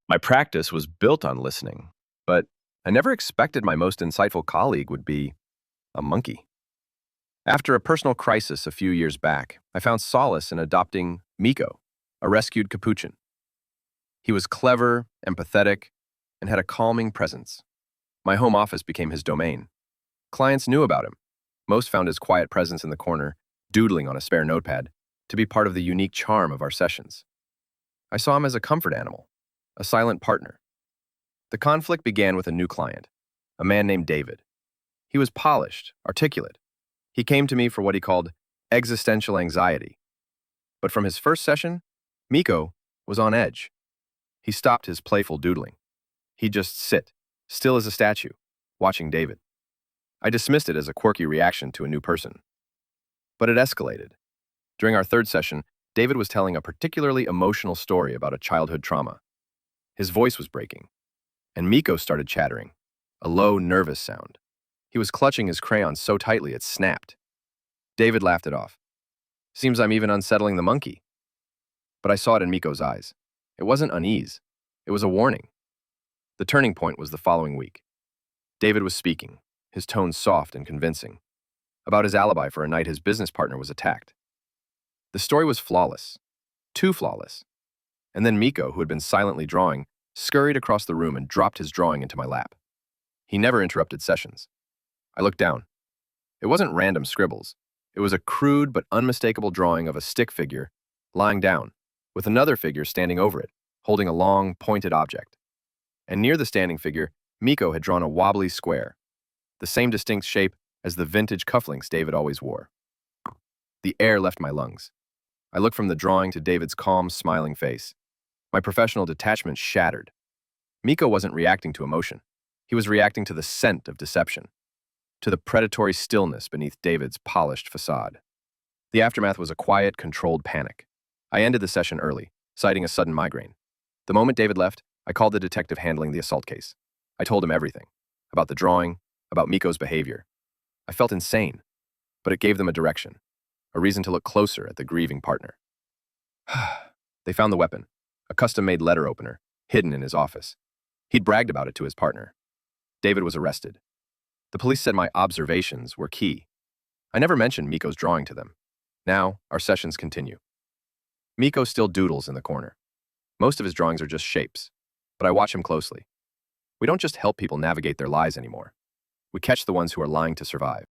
My practice was built on listening, but I never expected my most insightful colleague would be a monkey. After a personal crisis a few years back, I found solace in adopting Miko, a rescued Capuchin. He was clever, empathetic, and had a calming presence. My home office became his domain. Clients knew about him. Most found his quiet presence in the corner, doodling on a spare notepad, to be part of the unique charm of our sessions. I saw him as a comfort animal, a silent partner. The conflict began with a new client, a man named David. He was polished, articulate. He came to me for what he called existential anxiety. But from his first session, Miko was on edge. He stopped his playful doodling. He'd just sit, still as a statue, watching David. I dismissed it as a quirky reaction to a new person. But it escalated. During our third session, David was telling a particularly emotional story about a childhood trauma. His voice was breaking, and Miko started chattering, a low, nervous sound. He was clutching his crayon so tightly it snapped. David laughed it off. Seems I'm even unsettling the monkey. But I saw it in Miko's eyes. It wasn't unease. It was a warning. The turning point was the following week. David was speaking, his tone soft and convincing, about his alibi for a night his business partner was attacked. The story was flawless, too flawless. And then Miko, who had been silently drawing, scurried across the room and dropped his drawing into my lap. He never interrupted sessions. I looked down. It wasn't random scribbles. It was a crude but unmistakable drawing of a stick figure lying down, with another figure standing over it, holding a long, pointed object. And near the standing figure, Miko had drawn a wobbly square, the same distinct shape as the vintage cufflinks David always wore. The air left my lungs. I looked from the drawing to David's calm, smiling face. My professional detachment shattered. Miko wasn't reacting to emotion. He was reacting to the scent of deception, to the predatory stillness beneath David's polished facade. The aftermath was a quiet, controlled panic. I ended the session early, citing a sudden migraine. The moment David left, I called the detective handling the assault case. I told him everything, about the drawing, about Miko's behavior. I felt insane, but it gave them a direction, a reason to look closer at the grieving partner. They found the weapon, a custom-made letter opener, hidden in his office. He'd bragged about it to his partner. David was arrested. The police said my observations were key. I never mentioned Miko's drawing to them. Now, our sessions continue. Miko still doodles in the corner. Most of his drawings are just shapes, but I watch him closely. We don't just help people navigate their lives anymore. We catch the ones who are lying to survive.